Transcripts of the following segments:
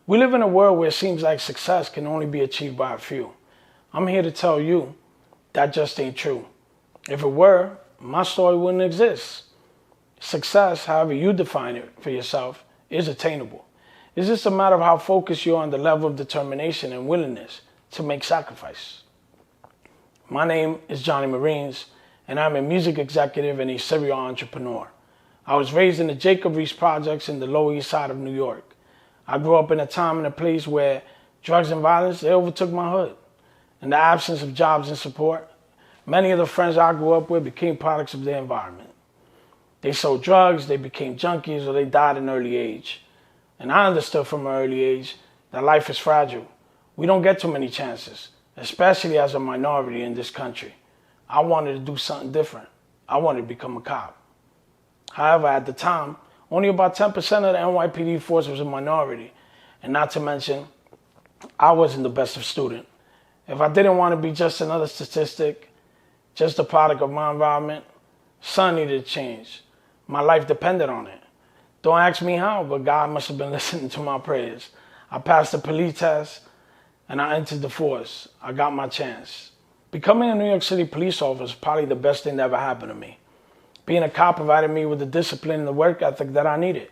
We live in a world where it seems like success can only be achieved by a few. I'm here to tell you that just ain't true. If it were, my story wouldn't exist. Success, however you define it for yourself, is attainable. It's just a matter of how focused you are on the level of determination and willingness to make sacrifice. My name is Johnny Marines, and I'm a music executive and a serial entrepreneur. I was raised in the Jacob Riis projects in the Lower East Side of New York. I grew up in a time and a place where drugs and violence, they overtook my hood. In the absence of jobs and support, many of the friends I grew up with became products of their environment. They sold drugs, they became junkies, or they died at an early age. And I understood from an early age that life is fragile. We don't get too many chances, especially as a minority in this country. I wanted to do something different. I wanted to become a cop. However, at the time, only about 10% of the NYPD force was a minority. And not to mention, I wasn't the best of student. If I didn't want to be just another statistic, just a product of my environment, something needed to change. My life depended on it. Don't ask me how, but God must have been listening to my prayers. I passed the police test and I entered the force. I got my chance. Becoming a New York City police officer is probably the best thing that ever happened to me. Being a cop provided me with the discipline and the work ethic that I needed.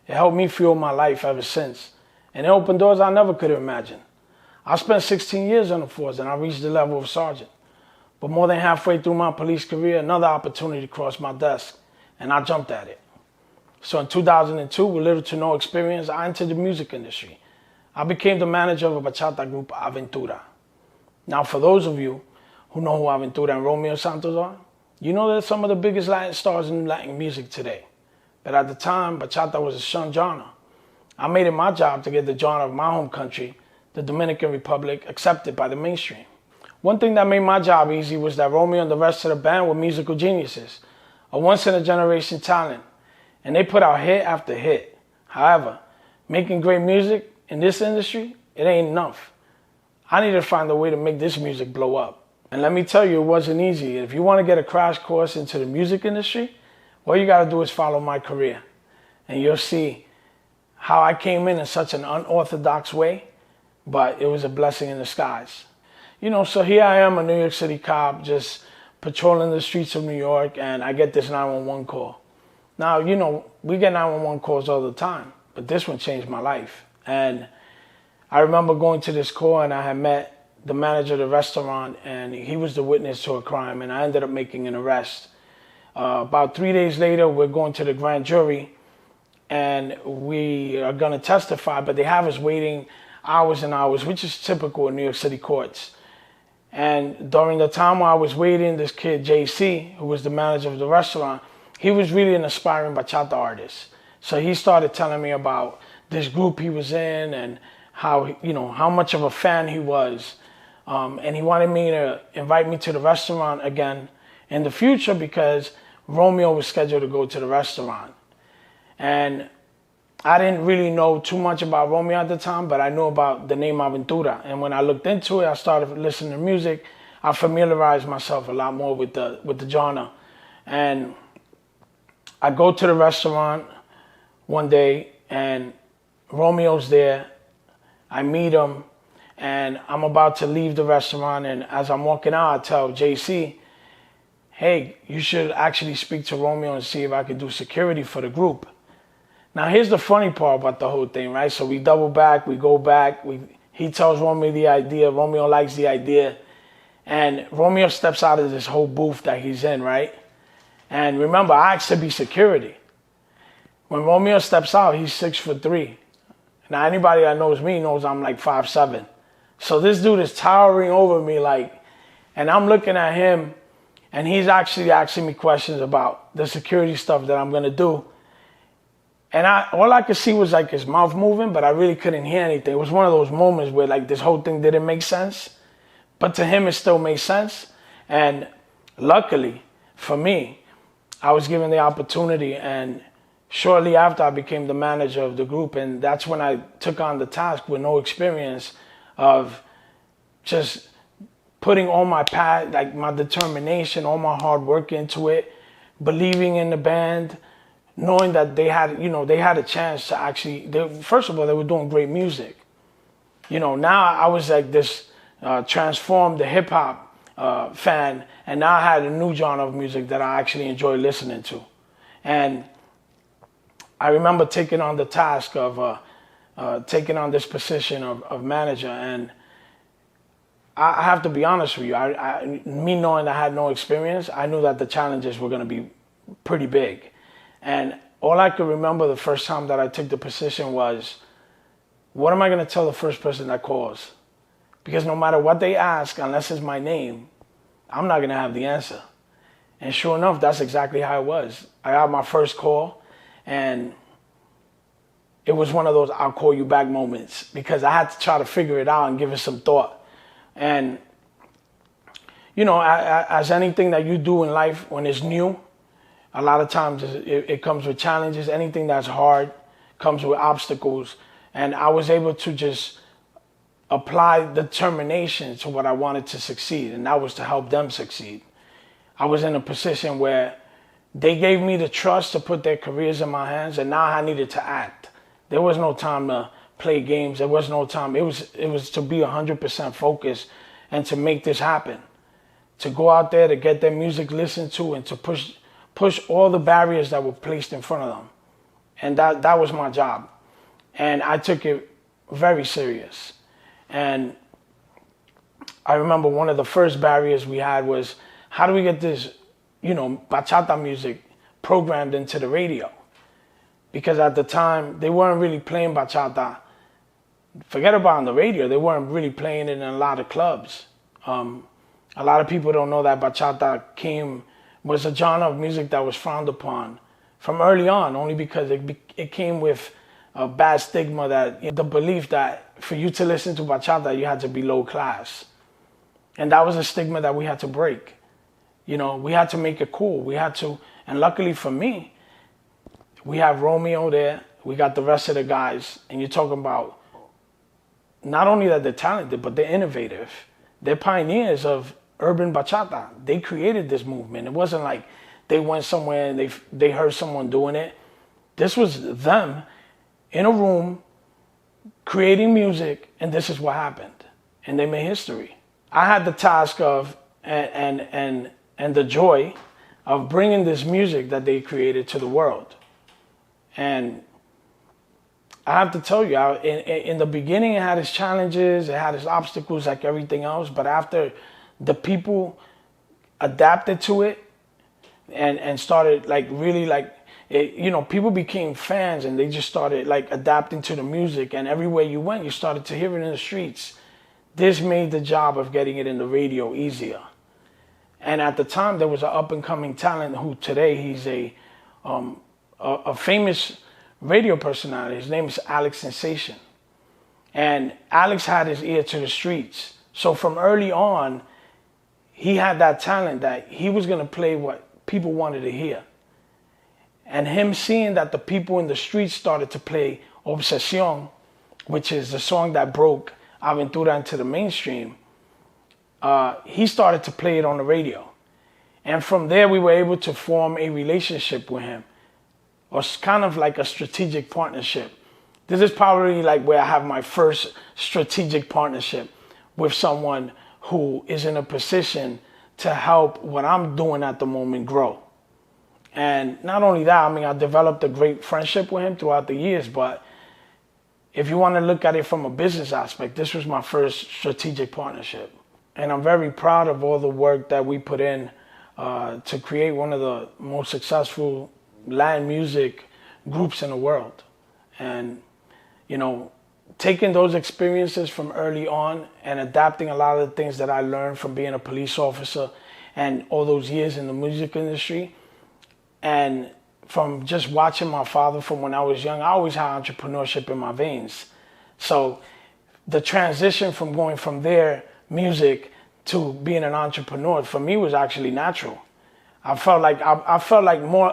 It helped me fuel my life ever since. And it opened doors I never could have imagined. I spent 16 years on the force and I reached the level of sergeant. But more than halfway through my police career, another opportunity crossed my desk and I jumped at it. So in 2002, with little to no experience, I entered the music industry. I became the manager of a bachata group, Aventura. Now, for those of you who know who Aventura and Romeo Santos are, you know they're some of the biggest Latin stars in Latin music today. But at the time, bachata was a shunned genre. I made it my job to get the genre of my home country, the Dominican Republic, accepted by the mainstream. One thing that made my job easy was that Romeo and the rest of the band were musical geniuses, a once-in-a-generation talent, and they put out hit after hit. However, making great music in this industry, it ain't enough. I needed to find a way to make this music blow up. And let me tell you, it wasn't easy. If you want to get a crash course into the music industry, all you got to do is follow my career. And you'll see how I came in such an unorthodox way, but it was a blessing in disguise. So here I am, a New York City cop, just patrolling the streets of New York, and I get this 911 call. Now, we get 911 calls all the time, but this one changed my life. And I remember going to this call, and I had met the manager of the restaurant, and he was the witness to a crime, and I ended up making an arrest. About 3 days later, we're going to the grand jury, and we are going to testify, but they have us waiting hours and hours, which is typical in New York City courts. And during the time while I was waiting, this kid, JC, who was the manager of the restaurant, he was really an aspiring bachata artist. So he started telling me about this group he was in and how much of a fan he was. And he wanted me to invite me to the restaurant again in the future because Romeo was scheduled to go to the restaurant. And I didn't really know too much about Romeo at the time, but I knew about the name Aventura. And when I looked into it, I started listening to music. I familiarized myself a lot more with the genre. And I go to the restaurant one day, and Romeo's there. I meet him, and I'm about to leave the restaurant. And as I'm walking out, I tell JC, hey, you should actually speak to Romeo and see if I could do security for the group. Now, here's the funny part about the whole thing, right? So we double back, we go back. He tells Romeo the idea. Romeo likes the idea. And Romeo steps out of this whole booth that he's in, right? And remember, I asked to be security. When Romeo steps out, he's 6'3". Now, anybody that knows me knows I'm like 5'7". So this dude is towering over me, and I'm looking at him, and he's actually asking me questions about the security stuff that I'm going to do. And all I could see was his mouth moving, but I really couldn't hear anything. It was one of those moments where this whole thing didn't make sense, but to him it still made sense. And luckily for me, I was given the opportunity, and shortly after I became the manager of the group, and that's when I took on the task with no experience of just putting all my my determination, all my hard work into it, believing in the band, knowing that they had, they had a chance to actually, first of all, they were doing great music. Now I was like this transformed the hip hop fan, and now I had a new genre of music that I actually enjoy listening to. And I remember taking on the task of taking on this position of manager, and I have to be honest with you. Me knowing I had no experience, I knew that the challenges were going to be pretty big. And all I could remember the first time that I took the position was, what am I going to tell the first person that calls? Because no matter what they ask, unless it's my name, I'm not going to have the answer. And sure enough, that's exactly how it was. I got my first call, and it was one of those I'll call you back moments, because I had to try to figure it out and give it some thought. And, as anything that you do in life when it's new, a lot of times it comes with challenges. Anything that's hard comes with obstacles. And I was able to just apply determination to what I wanted to succeed, and that was to help them succeed. I was in a position where they gave me the trust to put their careers in my hands, and now I needed to act. There was no time to play games. There was no time. It was to be 100% focused and to make this happen, to go out there, to get their music listened to, and to push all the barriers that were placed in front of them. And that was my job. And I took it very serious. And I remember one of the first barriers we had was, how do we get this, bachata music programmed into the radio? Because at the time, they weren't really playing bachata. Forget about on the radio. They weren't really playing it in a lot of clubs. A lot of people don't know that bachata was a genre of music that was frowned upon from early on, only because it came with a bad stigma, that the belief that for you to listen to bachata, you had to be low class. And that was a stigma that we had to break. We had to make it cool. We had to, and luckily for me, we have Romeo there. We got the rest of the guys. And you're talking about not only that they're talented, but they're innovative. They're pioneers of urban bachata. They created this movement. It wasn't like they went somewhere and they heard someone doing it. This was them in a room creating music, and this is what happened. And they made history. I had the task of and the joy of bringing this music that they created to the world. And I have to tell you, in the beginning, it had its challenges, it had its obstacles like everything else. But after the people adapted to it and started people became fans, and they just started adapting to the music. And everywhere you went, you started to hear it in the streets. This made the job of getting it in the radio easier. And at the time, there was an up-and-coming talent who today he's a famous radio personality. His name is Alex Sensation. And Alex had his ear to the streets. So from early on, he had that talent that he was going to play what people wanted to hear. And him seeing that the people in the streets started to play Obsesión, which is the song that broke Aventura into the mainstream, he started to play it on the radio. And from there, we were able to form a relationship with him, or kind of like a strategic partnership. This is probably where I have my first strategic partnership with someone who is in a position to help what I'm doing at the moment grow. And not only that, I developed a great friendship with him throughout the years, but if you want to look at it from a business aspect, this was my first strategic partnership. And I'm very proud of all the work that we put in to create one of the most successful Latin music groups in the world. And, taking those experiences from early on and adapting a lot of the things that I learned from being a police officer and all those years in the music industry, and from just watching my father from when I was young, I always had entrepreneurship in my veins. So the transition from going from their music to being an entrepreneur for me was actually natural. I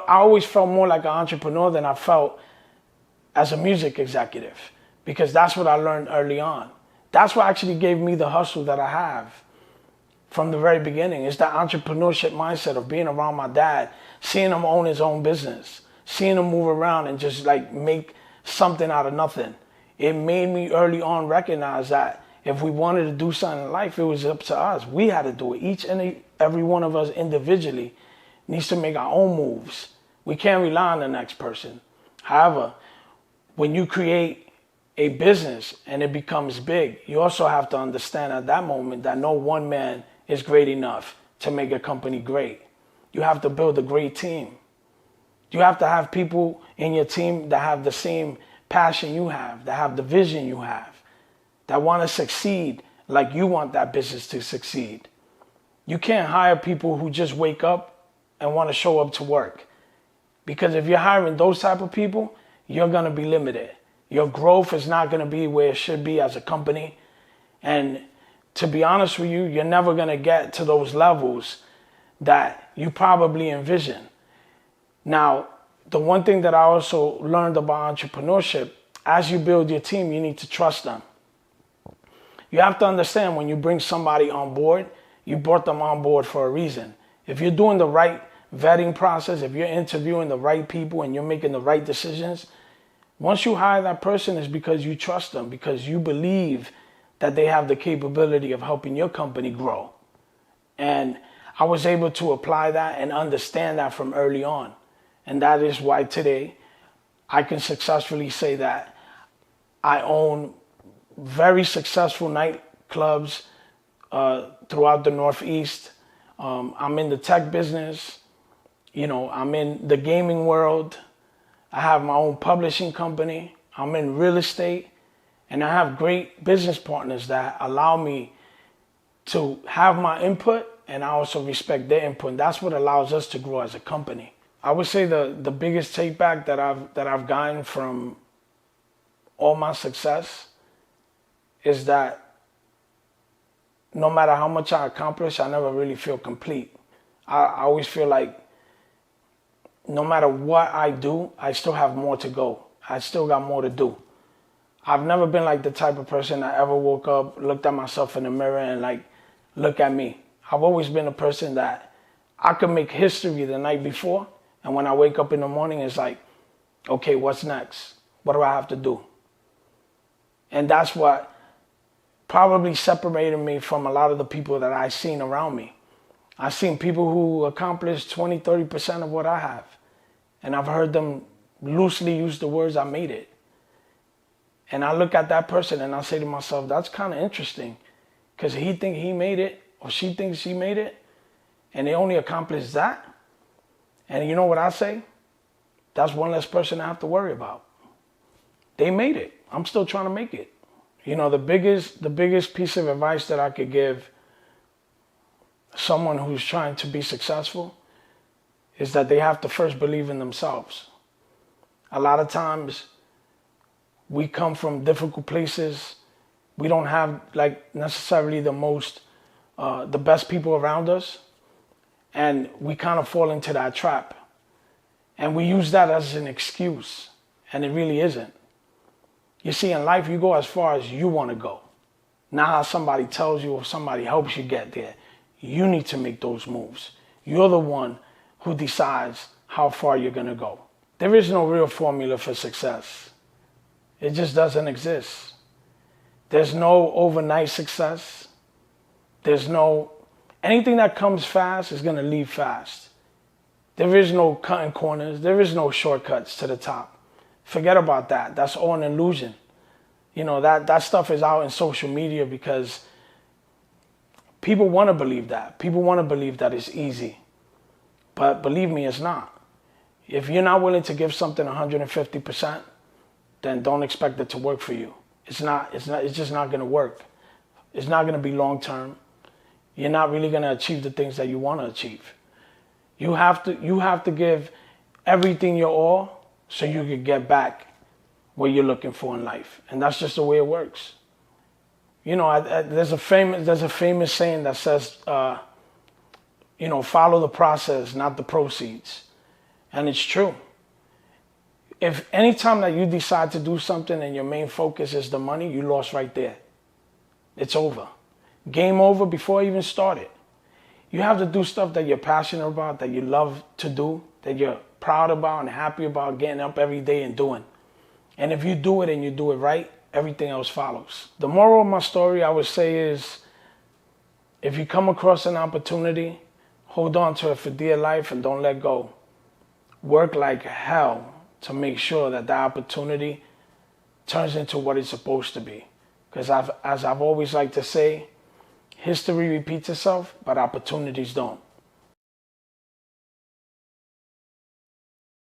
always felt more like an entrepreneur than I felt as a music executive, because that's what I learned early on. That's what actually gave me the hustle that I have from the very beginning. It's that entrepreneurship mindset of being around my dad, seeing him own his own business, seeing him move around and just like make something out of nothing. It made me early on recognize that if we wanted to do something in life, it was up to us. We had to do it. Each and every one of us individually needs to make our own moves. We can't rely on the next person. However, when you create a business and it becomes big, you also have to understand at that moment that no one man is great enough to make a company great. You have to build a great team. You have to have people in your team that have the same passion you have, that have the vision you have, that want to succeed like you want that business to succeed. You can't hire people who just wake up and want to show up to work. Because if you're hiring those type of people, you're going to be limited. Your growth is not going to be where it should be as a company. And to be honest with you, you're never going to get to those levels that you probably envision. Now, the one thing that I also learned about entrepreneurship, as you build your team, you need to trust them. You have to understand when you bring somebody on board, you brought them on board for a reason. If you're doing the right vetting process, if you're interviewing the right people and you're making the right decisions, once you hire that person, it's because you trust them, because you believe that they have the capability of helping your company grow. And I was able to apply that and understand that from early on. And that is why today I can successfully say that I own very successful nightclubs throughout the Northeast. I'm in the tech business. I'm in the gaming world. I have my own publishing company. I'm in real estate. And I have great business partners that allow me to have my input, and I also respect their input. And that's what allows us to grow as a company. I would say the biggest take back that I've gotten from all my success is that no matter how much I accomplish, I never really feel complete. I always feel like no matter what I do, I still have more to go. I still got more to do. I've never been like the type of person that ever woke up, looked at myself in the mirror and like, look at me. I've always been a person that I could make history the night before. And when I wake up in the morning, it's like, okay, what's next? What do I have to do? And that's what probably separated me from a lot of the people that I've seen around me. I've seen people who accomplish 20, 30% of what I have. And I've heard them loosely use the words, I made it. And I look at that person and I say to myself, that's kind of interesting. Because he thinks he made it, or she thinks she made it, and they only accomplished that. And you know what I say? That's one less person I have to worry about. They made it. I'm still trying to make it. The biggest piece of advice that I could give someone who's trying to be successful is that they have to first believe in themselves. A lot of times we come from difficult places. We don't have necessarily the best people around us. And we kind of fall into that trap. And we use that as an excuse. And it really isn't. You see, in life, you go as far as you want to go. Not how somebody tells you or somebody helps you get there. You need to make those moves. You're the one who decides how far you're going to go. There is no real formula for success. It just doesn't exist. There's no overnight success. Anything that comes fast is going to leave fast. There is no cutting corners. There is no shortcuts to the top. Forget about that. That's all an illusion. That stuff is out in social media because people want to believe that. People want to believe that it's easy. But believe me, it's not. If you're not willing to give something 150%, then don't expect it to work for you. It's just not going to work. It's not going to be long term. You're not really going to achieve the things that you want to achieve. You have to give everything your all so you can get back what you're looking for in life. And that's just the way it works. There's a famous saying that says, follow the process, not the proceeds. And it's true. If any time that you decide to do something and your main focus is the money, you lost right there. It's over. Game over before I even started. You have to do stuff that you're passionate about, that you love to do, that you're proud about and happy about getting up every day and doing. And if you do it and you do it right, everything else follows. The moral of my story, I would say, is if you come across an opportunity, hold on to it for dear life and don't let go. Work like hell to make sure that that opportunity turns into what it's supposed to be. Because as I've always liked to say, history repeats itself, but opportunities don't.